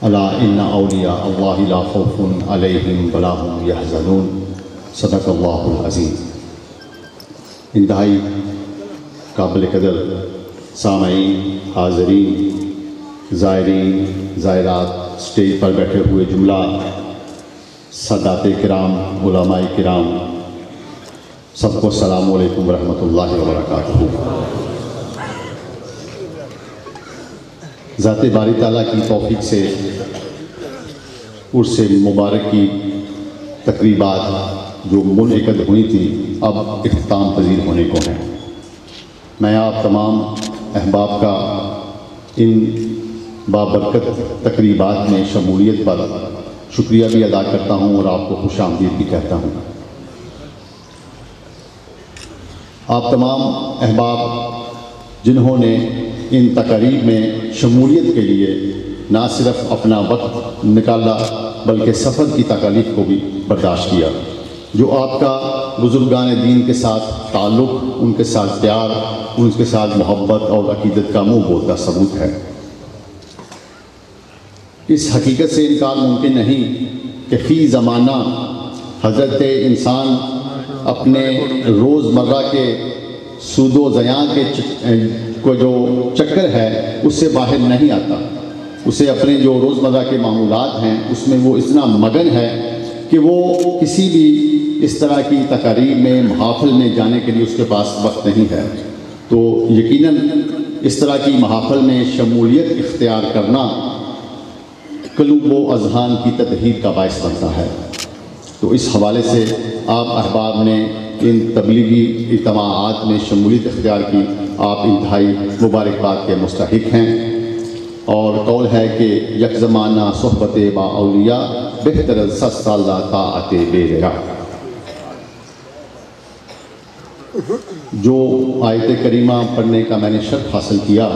الا ان اولیاء اللہ لا خوف علیہم ولا هم یحزنون۔ صدق اللہ العظیم۔ انتہائی قابل قدر سامعین، حاضرین، زائرین، زائرات، اسٹیج پر بیٹھے ہوئے جملہ سادات کرام، علماء کرام، سب کو السلام علیکم ورحمۃ اللہ وبرکاتہ۔ ذات باری تعالیٰ کی توفیق سے عرس مبارک کی تقریبات جو منعقد ہوئی تھی اب اختتام پذیر ہونے کو ہیں۔ میں آپ تمام احباب کا ان بابرکت تقریبات میں شمولیت پر شکریہ بھی ادا کرتا ہوں اور آپ کو خوش آمدید بھی کہتا ہوں۔ آپ تمام احباب جنہوں نے ان تقریب میں شمولیت کے لیے نہ صرف اپنا وقت نکالا بلکہ سفر کی تکالیف کو بھی برداشت کیا، جو آپ کا بزرگان دین کے ساتھ تعلق، ان کے ساتھ پیار، ان کے ساتھ محبت اور عقیدت کا منہ بولتا ثبوت ہے۔ اس حقیقت سے انکار ممکن نہیں کہ فی زمانہ حضرت انسان اپنے روزمرہ کے سود و زیاں کے کو جو چکر ہے اس سے باہر نہیں آتا۔ اسے اپنے جو روزمرہ کے معمولات ہیں اس میں وہ اتنا مگن ہے کہ وہ کسی بھی اس طرح کی تقاریب میں، محافل میں جانے کے لیے اس کے پاس وقت نہیں ہے۔ تو یقیناً اس طرح کی محافل میں شمولیت اختیار کرنا قلوب و اذہان کی تطہیر کا باعث بنتا ہے۔ تو اس حوالے سے آپ احباب نے ان تبلیغی اجتماعات میں شمولیت اختیار کی، آپ انتہائی مبارکباد کے مستحق ہیں۔ اور قول ہے کہ یک زمانہ صحبت با اولیاء بہتر از 100 سالہ طاعت بے ریا۔ جو آیت کریمہ پڑھنے کا میں نے شرف حاصل کیا،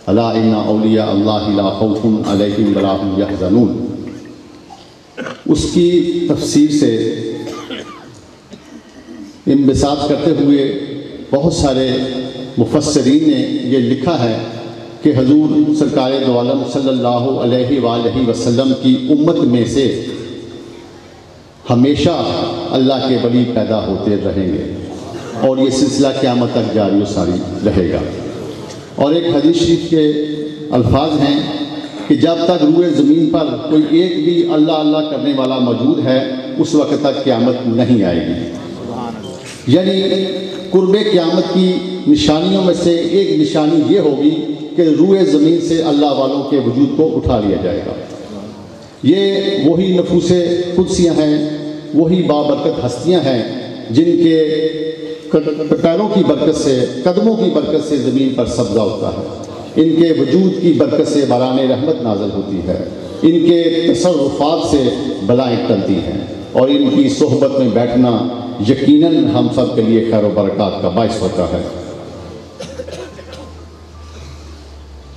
الا ان اولیاء اللہ لا خوف علیہم ولا هم یحزنون، اس کی تفسیر سے انبساط کرتے ہوئے بہت سارے مفسرین نے یہ لکھا ہے کہ حضور سرکار دو عالم صلی اللہ علیہ وآلہ وسلم کی امت میں سے ہمیشہ اللہ کے ولی پیدا ہوتے رہیں گے اور یہ سلسلہ قیامت تک جاری و ساری رہے گا۔ اور ایک حدیث شریف کے الفاظ ہیں کہ جب تک روئے زمین پر کوئی ایک بھی اللہ اللہ کرنے والا موجود ہے اس وقت تک قیامت نہیں آئے گی۔ یعنی قرب قیامت کی نشانیوں میں سے ایک نشانی یہ ہوگی کہ روئے زمین سے اللہ والوں کے وجود کو اٹھا لیا جائے گا۔ یہ وہی نفوس قدسیاں ہیں، وہی بابرکت ہستیاں ہیں جن کے پیروں کی برکت سے، قدموں کی برکت سے زمین پر سبزہ ہوتا ہے، ان کے وجود کی برکت سے باران رحمت نازل ہوتی ہے، ان کے تصرفات سے بلائیں ٹلتی ہیں، اور ان کی صحبت میں بیٹھنا یقیناً ہم سب کے لیے خیر و برکات کا باعث ہوتا ہے۔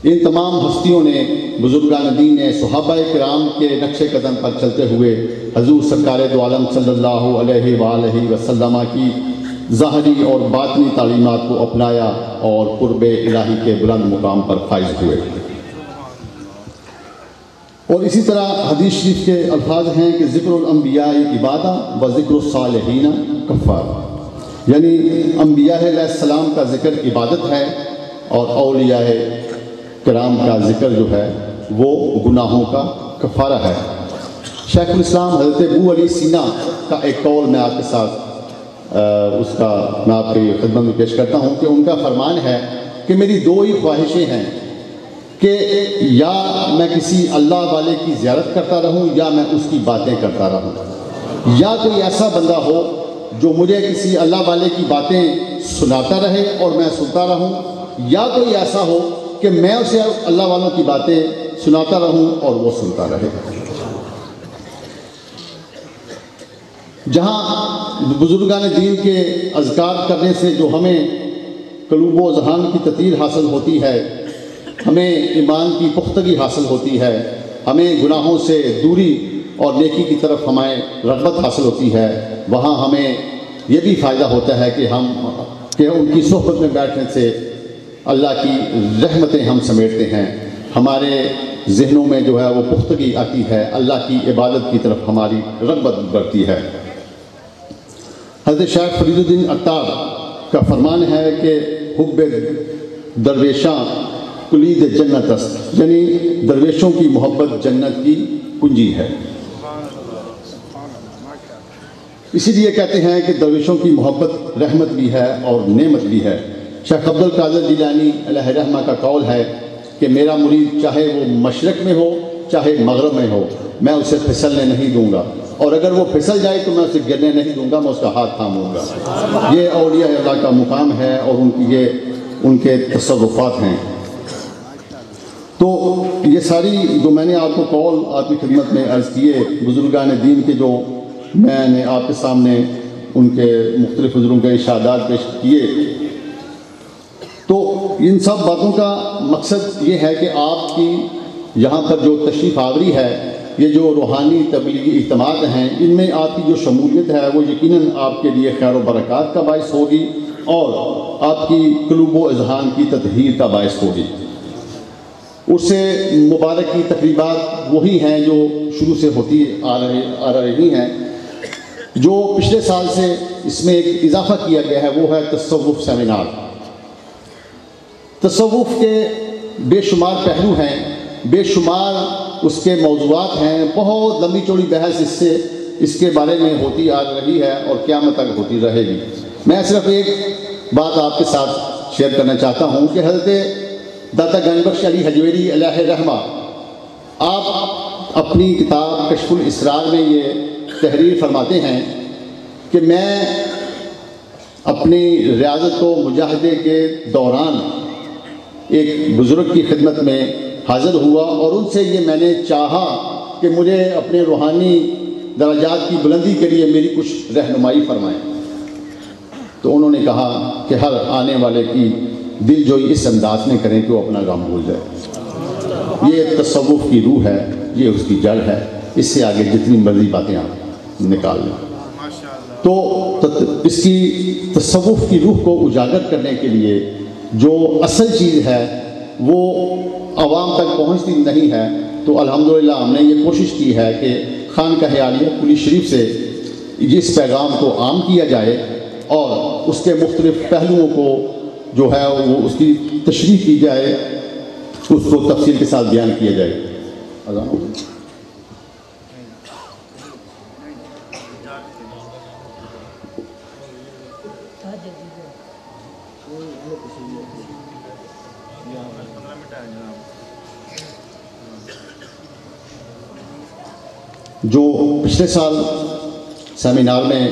ان تمام ہستیوں نے، بزرگان دین نے، صحابہ کرام کے نقش قدم پر چلتے ہوئے حضور سرکار دو عالم صلی اللہ علیہ وآلہ وسلم کی ظاہری اور باطنی تعلیمات کو اپنایا اور قرب الہی کے بلند مقام پر فائز ہوئے۔ اور اسی طرح حدیث شریف کے الفاظ ہیں کہ ذکر الانبیاء عبادہ و ذکر الصالحین کفار، یعنی انبیاء علیہ السلام کا ذکر عبادت ہے اور اولیاء کرام کا ذکر جو ہے وہ گناہوں کا کفارہ ہے۔ شیخ الاسلام حضرت ابو علی سینا کا ایک قول میں آپ کے ساتھ اس کا میں آپ کی خدمت میں پیش کرتا ہوں کہ ان کا فرمان ہے کہ میری دو ہی خواہشیں ہیں کہ یا میں کسی اللہ والے کی زیارت کرتا رہوں یا میں اس کی باتیں کرتا رہوں، یا کوئی ایسا بندہ ہو جو مجھے کسی اللہ والے کی باتیں سناتا رہے اور میں سنتا رہوں، یا کوئی ایسا ہو کہ میں اسے اللہ والوں کی باتیں سناتا رہوں اور وہ سنتا رہے۔ جہاں بزرگان دین کے اذکار کرنے سے جو ہمیں قلوب و ذہان کی تطہیر حاصل ہوتی ہے، ہمیں ایمان کی پختگی حاصل ہوتی ہے، ہمیں گناہوں سے دوری اور نیکی کی طرف ہمیں رغبت حاصل ہوتی ہے، وہاں ہمیں یہ بھی فائدہ ہوتا ہے کہ ان کی صحبت میں بیٹھنے سے اللہ کی رحمتیں ہم سمیٹتے ہیں، ہمارے ذہنوں میں جو ہے وہ پختگی آتی ہے، اللہ کی عبادت کی طرف ہماری رغبت بڑھتی ہے۔ حضرت شیخ فرید الدین عطار کا فرمان ہے کہ حب درویشاں کلید جنت است، یعنی درویشوں کی محبت جنت کی کنجی ہے۔ اسی لیے کہتے ہیں کہ درویشوں کی محبت رحمت بھی ہے اور نعمت بھی ہے۔ شیخ عبد القادر جیلانی علیہ رحمہ کا قول ہے کہ میرا مرید چاہے وہ مشرق میں ہو چاہے مغرب میں ہو، میں اسے پھسلنے نہیں دوں گا، اور اگر وہ پھسل جائے تو میں اسے گرنے نہیں دوں گا، میں اس کا ہاتھ تھاموں گا۔ یہ اولیاء اللہ کا مقام ہے اور ان کے تصرفات ہیں۔ تو یہ ساری جو میں نے آپ کو قول آپ کی خدمت میں عرض کیے، بزرگان دین کے جو میں نے آپ کے سامنے ان کے مختلف بزرگوں کے ارشادات پیش کیے، تو ان سب باتوں کا مقصد یہ ہے کہ آپ کی یہاں پر جو تشریف آوری ہے، یہ جو روحانی تبلیغی اجتماعات ہیں، ان میں آپ کی جو شمولیت ہے وہ یقیناً آپ کے لیے خیر و برکات کا باعث ہوگی اور آپ کی قلوب و اذہان کی تطہیر کا باعث ہوگی۔ اس سے مبارک کی تقریبات وہی ہیں جو شروع سے ہوتی آ رہی ہیں۔ جو پچھلے سال سے اس میں ایک اضافہ کیا گیا ہے وہ ہے تصوف سیمینار۔ تصوف کے بے شمار پہلو ہیں، بے شمار اس کے موضوعات ہیں، بہت لمبی چوڑی بحث اس کے بارے میں ہوتی آ رہی ہے اور قیامت تک ہوتی رہے گی۔ میں صرف ایک بات آپ کے ساتھ شیئر کرنا چاہتا ہوں کہ حضرت داتا گنج بخش علی حجویری علیہ رحمہ، آپ اپنی کتاب کشف الاسرار میں یہ تحریر فرماتے ہیں کہ میں اپنی ریاضت و مجاہدے کے دوران ایک بزرگ کی خدمت میں حاضر ہوا اور ان سے یہ میں نے چاہا کہ مجھے اپنے روحانی درجات کی بلندی کے لیے میری کچھ رہنمائی فرمائیں۔ تو انہوں نے کہا کہ ہر آنے والے کی دل جوئی اس انداز میں کریں کہ وہ اپنا غم بھول جائے۔ یہ تصوف کی روح ہے، یہ اس کی جڑ ہے، اس سے آگے جتنی مرضی باتیں آپ نکال لیں۔ تو اس کی تصوف کی روح کو اجاگر کرنے کے لیے جو اصل چیز ہے وہ عوام تک پہنچتی نہیں ہے، تو الحمدللہ ہم نے یہ کوشش کی ہے کہ خانقاہ عالیہ کلی شریف سے اس پیغام کو عام کیا جائے اور اس کے مختلف پہلوؤں کو جو ہے وہ اس کی تشریح کی جائے، اس کو تفصیل کے ساتھ بیان کیا جائے۔ جو پچھلے سال سیمینار میں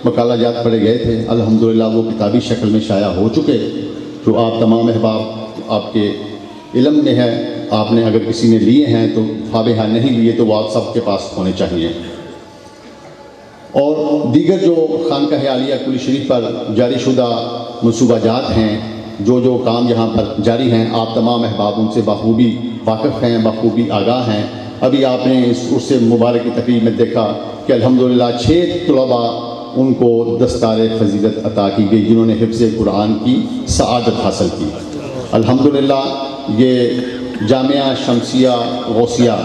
مقالہ جات پڑھے گئے تھے، الحمدللہ وہ کتابی شکل میں شائع ہو چکے، جو آپ تمام احباب آپ کے علم میں ہے۔ آپ نے اگر کسی نے لیے ہیں تو فابہہ، نہیں لیے تو وہ آپ سب کے پاس ہونے چاہیے۔ اور دیگر جو خانقاہ عالیہ کلی شریف پر جاری شدہ منصوبہ جات ہیں، جو کام یہاں پر جاری ہیں، آپ تمام احباب ان سے بخوبی واقف ہیں، بخوبی آگاہ ہیں۔ ابھی آپ نے اس سے مبارک کی تقریب میں دیکھا کہ الحمدللہ 6 طلباء ان کو دستار فضیلت عطا کی گئی جنہوں نے حفظ قرآن کی سعادت حاصل کی۔ الحمدللہ یہ جامعہ شمسیہ غوثیہ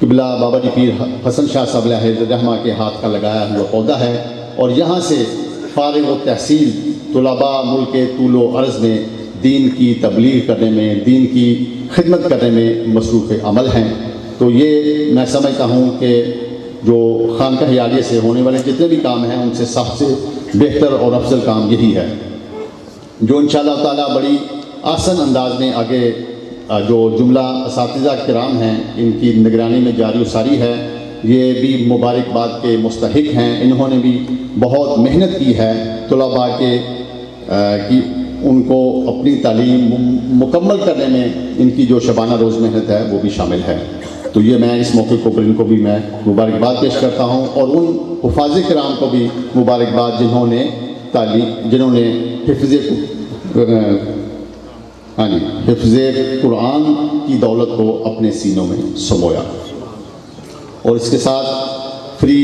قبلہ بابا جی پیر حسن شاہ صاحب علیہ رحمہ کے ہاتھ کا لگایا ہوا پودا ہے، اور یہاں سے فارغ و تحصیل طلباء ملک طول و عرض میں دین کی تبلیغ کرنے میں، دین کی خدمت کرنے میں مصروف عمل ہیں۔ تو یہ میں سمجھتا ہوں کہ جو خانقاہ عالیہ سے ہونے والے جتنے بھی کام ہیں ان سے سب سے بہتر اور افضل کام یہی ہے، جو انشاءاللہ تعالیٰ بڑی آسن انداز میں آگے جو جملہ اساتذہ کرام ہیں ان کی نگرانی میں جاری و ساری ہے، یہ بھی مبارکباد کے مستحق ہیں۔ انہوں نے بھی بہت محنت کی ہے طلباء کے کہ ان کو اپنی تعلیم مکمل کرنے میں ان کی جو شبانہ روز محنت ہے وہ بھی شامل ہے۔ تو یہ میں اس موقع کو پر ان کو بھی میں مبارکباد پیش کرتا ہوں، اور ان حفاظ کرام کو بھی مبارکباد جنہوں نے حفظ قرآن کی دولت کو اپنے سینوں میں سمویا۔ اور اس کے ساتھ فری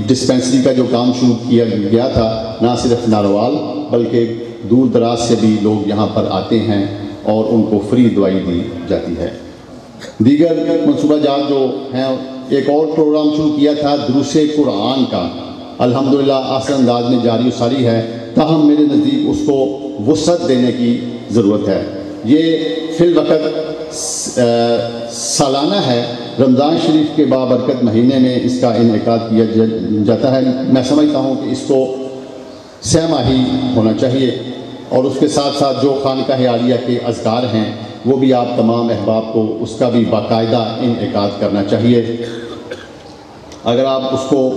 ڈسپینسری کا جو کام شروع کیا گیا تھا، نہ صرف ناروال بلکہ دور دراز سے بھی لوگ یہاں پر آتے ہیں اور ان کو فری دوائی دی جاتی ہے۔ دیگر منصوبہ جات جو ہیں، ایک اور پروگرام شروع کیا تھا دروس قرآن کا، الحمدللہ آسان انداز میں جاری و ساری ہے، تاہم میرے نزدیک اس کو وسعت دینے کی ضرورت ہے۔ یہ فی الوقت سالانہ ہے، رمضان شریف کے بابرکت مہینے میں اس کا انعقاد کیا جاتا ہے۔ میں سمجھتا ہوں کہ اس کو سہ ماہی ہونا چاہیے، اور اس کے ساتھ ساتھ جو خانقاہ عالیہ کے اذکار ہیں وہ بھی آپ تمام احباب کو اس کا بھی باقاعدہ انعقاد کرنا چاہیے۔ اگر آپ اس کو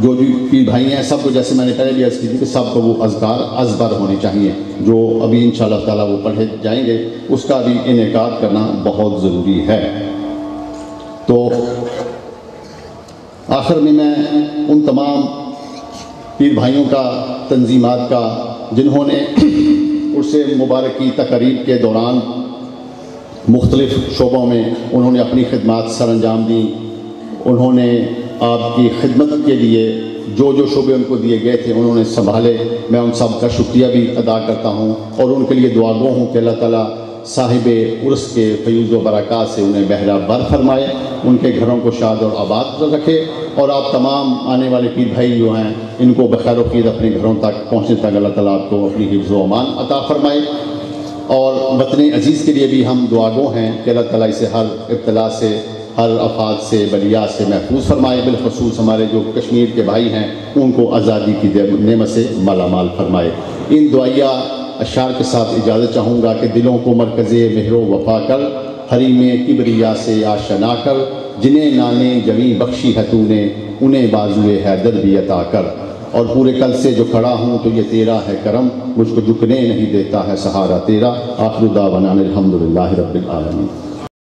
جو بھی پیر بھائی ہیں سب کو، جیسے میں نے پہلے بھی عرض کی تھی کہ سب کو وہ اذکار ازبر ہونے چاہیے، جو ابھی انشاءاللہ تعالیٰ وہ پڑھے جائیں گے، اس کا بھی انعقاد کرنا بہت ضروری ہے۔ تو آخر میں ان تمام پیر بھائیوں کا، تنظیمات کا، جنہوں نے عرس مبارک کی تقریب کے دوران مختلف شعبوں میں انہوں نے اپنی خدمات سر انجام دیں، انہوں نے آپ کی خدمت کے لیے جو شعبے ان کو دیے گئے تھے انہوں نے سنبھالے، میں ان سب کا شکریہ بھی ادا کرتا ہوں، اور ان کے لیے دعا گو ہوں کہ اللہ تعالیٰ صاحب عرس کے فیوز و برکات سے انہیں بہرہ بر فرمائے، ان کے گھروں کو شاد اور آباد رکھے، اور آپ تمام آنے والے پیر بھائی جو ہیں ان کو بخیر و خیر اپنے گھروں تک پہنچنے تک اللہ تعالیٰ آپ کو اپنی حفظ و امان عطا فرمائے۔ اور وطن عزیز کے لیے بھی ہم دعا گو ہیں کہ اللہ تعالیٰ اسے ہر ابتلا سے، ہر آفات سے، بلیات سے محفوظ فرمائے، بالخصوص ہمارے جو کشمیر کے بھائی ہیں ان کو آزادی کی نعمت سے مالا مال فرمائے۔ ان دعائیہ اشعار کے ساتھ اجازت چاہوں گا کہ دلوں کو مرکز مہر و وفا کر، حریم کبریا سے آشنا کر، جنہیں نانے جمی بخشی ہے تو نے، انہیں بازوئے حیدر بھی عطا کر، اور پورے کل سے جو کھڑا ہوں تو یہ تیرا ہے کرم، مجھ کو جھکنے نہیں دیتا ہے سہارا تیرا۔ آخر دعوانا الحمدللہ رب العالمین۔